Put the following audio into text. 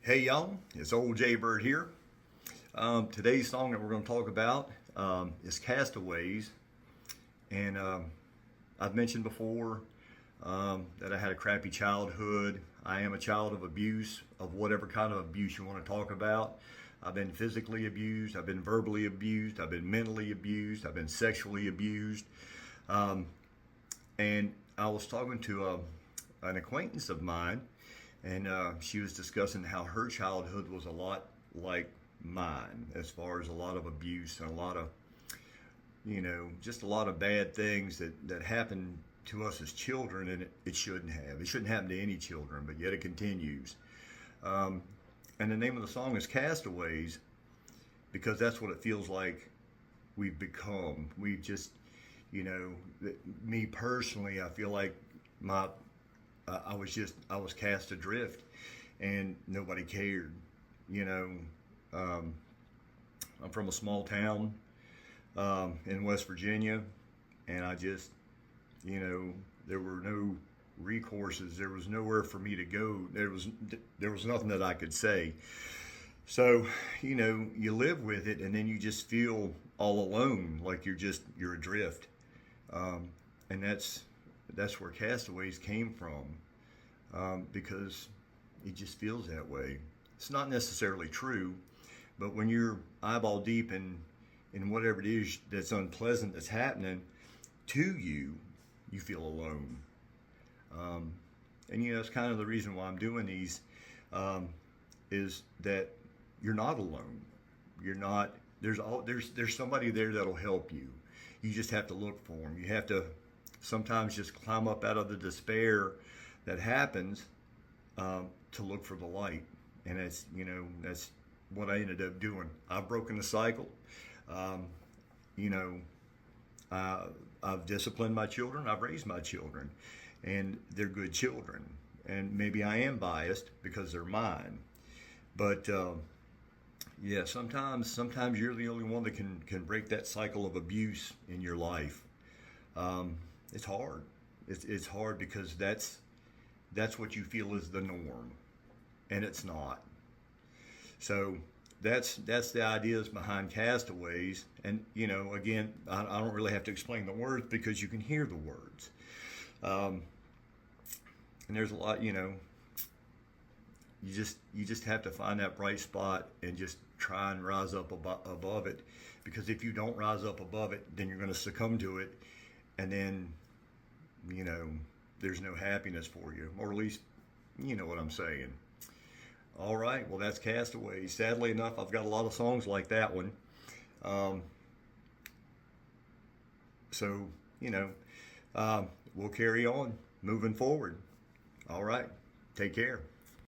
Hey y'all, it's old Jaybird here. Today's song that we're going to talk about is Castaways. And I've mentioned before that I had a crappy childhood. I am a child of abuse, of whatever kind of abuse you want to talk about. I've been physically abused, I've been verbally abused, I've been mentally abused, I've been sexually abused. Um, and I was talking to an acquaintance of mine, and she was discussing how her childhood was a lot like mine, as far as a lot of abuse and a lot of, just a lot of bad things that happened to us as children, and it shouldn't have. It shouldn't happen to any children, but yet it continues. Um, and the name of the song is Castaways because that's what it feels like we've become. We've just, me personally, I feel like my I was cast adrift, and nobody cared. You know, um, I'm from a small town in West Virginia, and I just, there were no recourses. There was nowhere for me to go. There was nothing that I could say. So, you live with it, and then you just feel all alone, like you're adrift, and that's where Castaways came from, because it just feels that way. It's not necessarily true, but when you're eyeball deep in whatever it is that's unpleasant that's happening to you, you feel alone. Um, and it's kind of the reason why I'm doing these, is that you're not alone. You're not. There's somebody there that'll help you. You just have to look for them. You have to sometimes just climb up out of the despair that happens, to look for the light. And that's what I ended up doing. I've broken the cycle. Um, you know, I've disciplined my children. I've raised my children, and they're good children. And maybe I am biased because they're mine. But yeah, sometimes you're the only one that can break that cycle of abuse in your life. It's hard. It's hard because that's what you feel is the norm, and it's not. So that's the ideas behind Castaways. And again, I don't really have to explain the words because you can hear the words. Um, and there's a lot. You just have to find that bright spot and just try and rise up above it. Because if you don't rise up above it, then you're going to succumb to it, and then you know there's no happiness for you, or at least you know what I'm saying. All right, well, that's Castaway. Sadly enough, I've got a lot of songs like that one. Um, so, you know, we'll carry on moving forward. All right, take care.